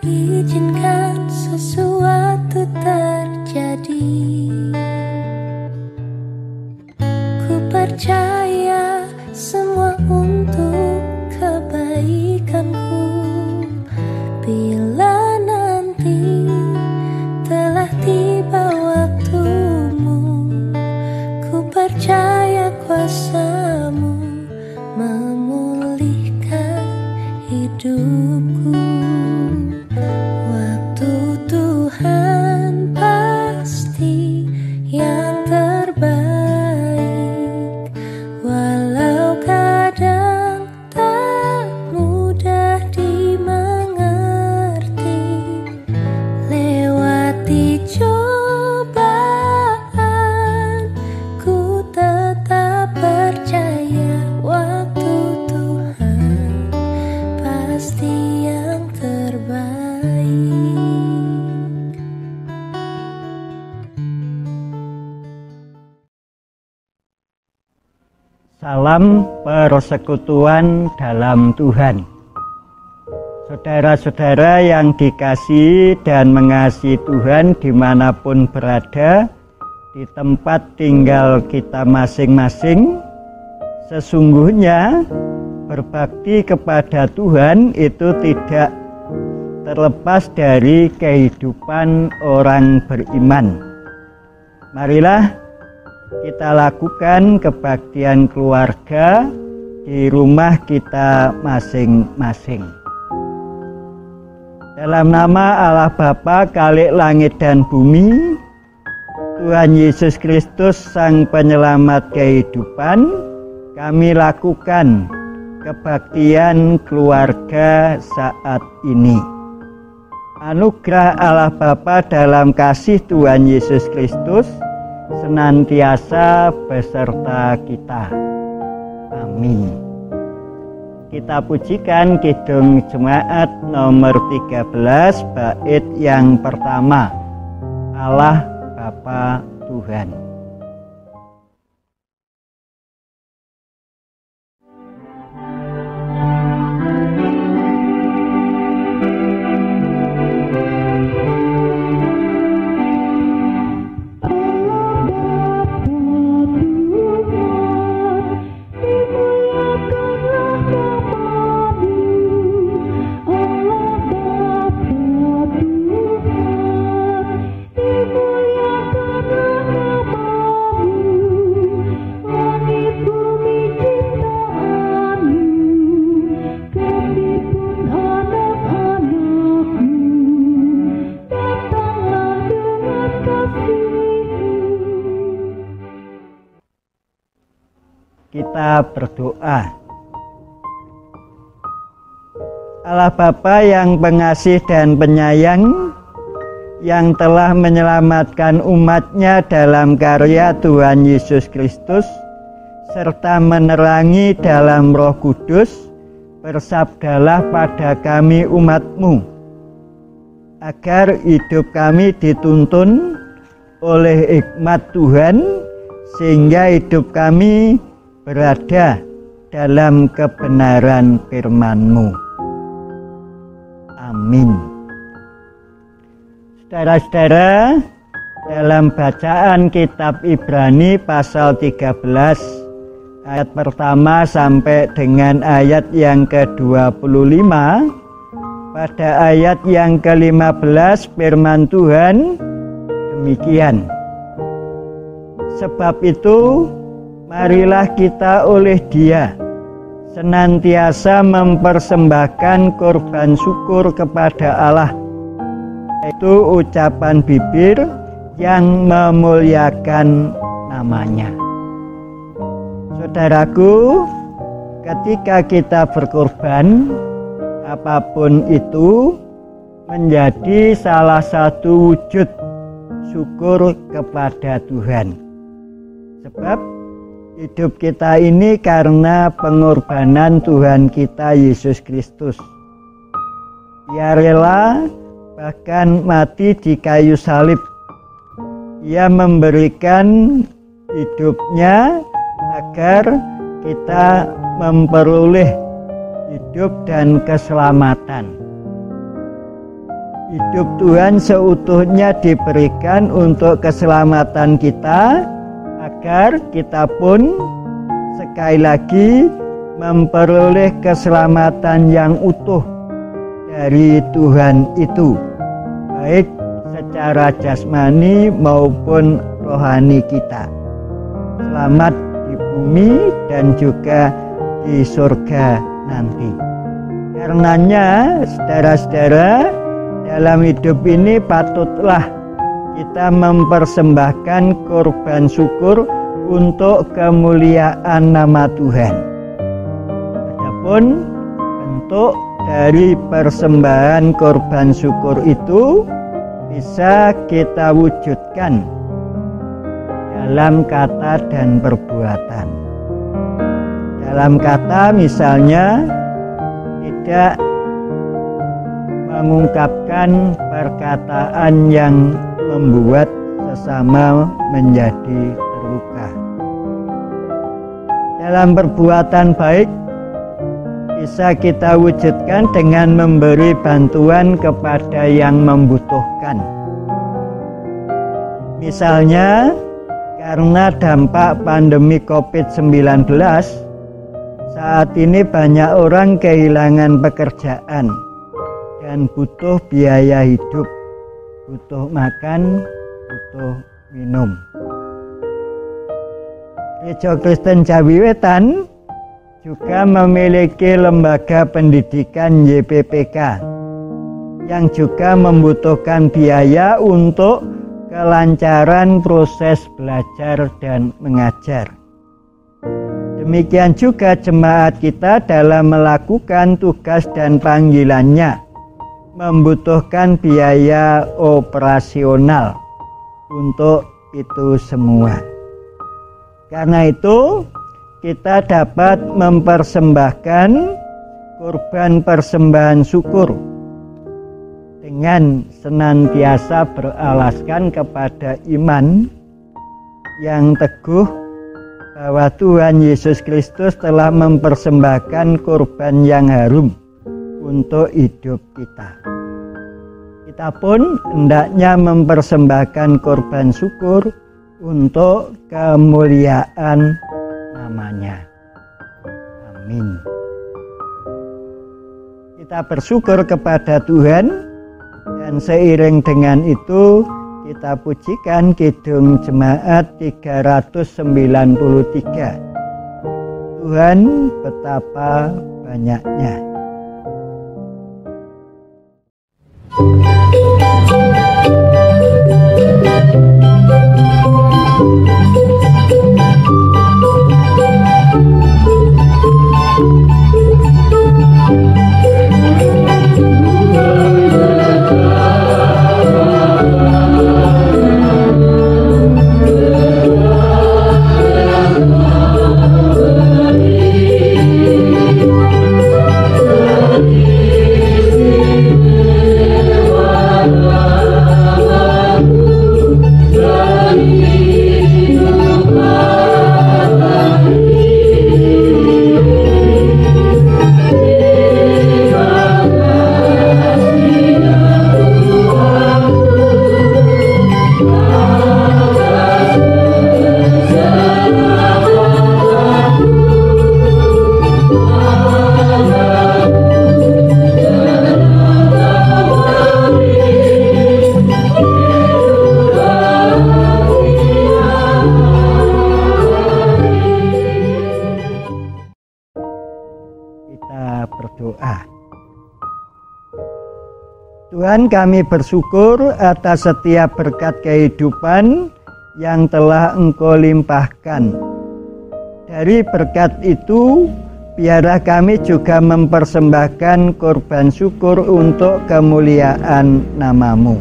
izinkan sesuatu terjadi. Ku percaya semua untuk kebaikanku. Bila nanti telah tiba waktumu, ku percaya kuasamu memulihkan hidupku. Waktu Tuhan pasti yang terbaik, walau kadang tak mudah dimengerti. Lewati cobaan, ku tetap percaya waktu Tuhan pasti yang terbaik. Salam persekutuan dalam Tuhan. Saudara-saudara yang dikasihi dan mengasihi Tuhan dimanapun berada, di tempat tinggal kita masing-masing, sesungguhnya berbakti kepada Tuhan itu tidak terlepas dari kehidupan orang beriman. Marilah kita lakukan kebaktian keluarga di rumah kita masing-masing. Dalam nama Allah Bapa, Khalik langit dan bumi, Tuhan Yesus Kristus Sang Penyelamat kehidupan, kami lakukan kebaktian keluarga saat ini. Anugerah Allah Bapa dalam kasih Tuhan Yesus Kristus senantiasa beserta kita. Amin. Kita pujikan Kidung Jemaat nomor 13 bait yang pertama. Allah Bapa Tuhan. Kita berdoa. Allah Bapa yang pengasih dan penyayang, yang telah menyelamatkan umat-Nya dalam karya Tuhan Yesus Kristus, serta menerangi dalam Roh Kudus, bersabdalah pada kami umat-Mu, agar hidup kami dituntun oleh hikmat Tuhan, sehingga hidup kami berada dalam kebenaran firman-Mu. Amin. Saudara-saudara, dalam bacaan kitab Ibrani pasal 13 ayat pertama sampai dengan ayat yang ke-25, pada ayat yang ke-15 firman Tuhan demikian. Sebab itu, marilah kita oleh Dia senantiasa mempersembahkan korban syukur kepada Allah, yaitu ucapan bibir yang memuliakan namanya. Saudaraku, ketika kita berkorban, apapun itu menjadi salah satu wujud syukur kepada Tuhan. Sebab hidup kita ini karena pengorbanan Tuhan kita Yesus Kristus. Ia rela bahkan mati di kayu salib. Ia memberikan hidupnya agar kita memperoleh hidup dan keselamatan. Hidup Tuhan seutuhnya diberikan untuk keselamatan kita, agar kita pun sekali lagi memperoleh keselamatan yang utuh dari Tuhan itu, baik secara jasmani maupun rohani kita. Selamat di bumi dan juga di surga nanti. Karenanya, saudara-saudara, dalam hidup ini patutlah kita mempersembahkan korban syukur untuk kemuliaan nama Tuhan. Adapun bentuk dari persembahan korban syukur itu bisa kita wujudkan dalam kata dan perbuatan. Dalam kata misalnya tidak mengungkapkan perkataan yang membuat sesama menjadi terluka. Dalam perbuatan baik bisa kita wujudkan dengan memberi bantuan kepada yang membutuhkan. Misalnya, karena dampak pandemi COVID-19, saat ini banyak orang kehilangan pekerjaan dan butuh biaya hidup, butuh makan, butuh minum. Gereja Kristen Jawi Wetan juga memiliki lembaga pendidikan YPPK yang juga membutuhkan biaya untuk kelancaran proses belajar dan mengajar. Demikian juga jemaat kita dalam melakukan tugas dan panggilannya membutuhkan biaya operasional untuk itu semua. Karena itu kita dapat mempersembahkan korban persembahan syukur dengan senantiasa beralaskan kepada iman yang teguh bahwa Tuhan Yesus Kristus telah mempersembahkan korban yang harum untuk hidup kita. Kita pun hendaknya mempersembahkan korban syukur untuk kemuliaan namanya. Amin. Kita bersyukur kepada Tuhan, dan seiring dengan itu kita pujikan Kidung Jemaat 393. Tuhan betapa banyaknya. Tuhan, kami bersyukur atas setiap berkat kehidupan yang telah Engkau limpahkan. Dari berkat itu, biarlah kami juga mempersembahkan korban syukur untuk kemuliaan nama-Mu.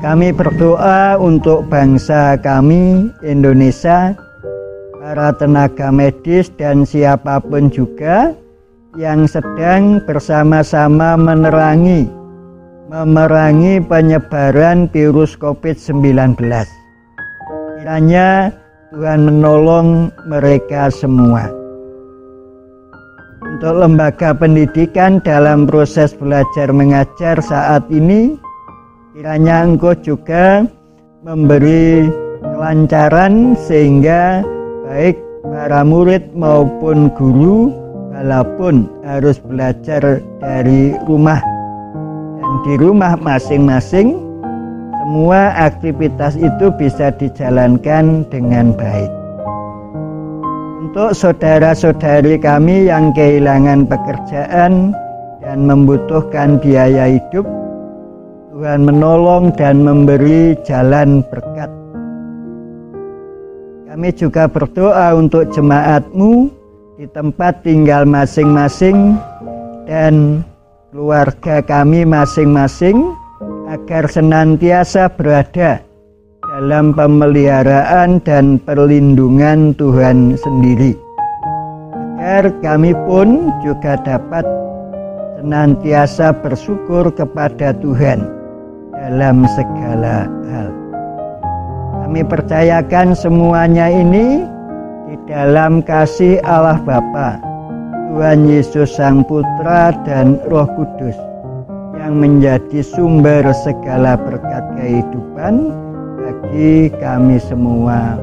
Kami berdoa untuk bangsa kami, Indonesia, para tenaga medis dan siapapun juga yang sedang bersama-sama memerangi penyebaran virus COVID-19. Kiranya Tuhan menolong mereka semua. untuk lembaga pendidikan dalam proses belajar mengajar saat ini, kiranya Engkau juga memberi kelancaran sehingga baik para murid maupun guru walaupun harus belajar dari rumah dan di rumah masing-masing, semua aktivitas itu bisa dijalankan dengan baik. Untuk saudara-saudari kami yang kehilangan pekerjaan dan membutuhkan biaya hidup, Tuhan menolong dan memberi jalan berkat. Kami juga berdoa untuk jemaat-Mu di tempat tinggal masing-masing dan keluarga kami masing-masing agar senantiasa berada dalam pemeliharaan dan perlindungan Tuhan sendiri, agar kami pun juga dapat senantiasa bersyukur kepada Tuhan dalam segala hal. Kami percayakan semuanya ini di dalam kasih Allah Bapa, Tuhan Yesus Sang Putra dan Roh Kudus yang menjadi sumber segala berkat kehidupan bagi kami semua.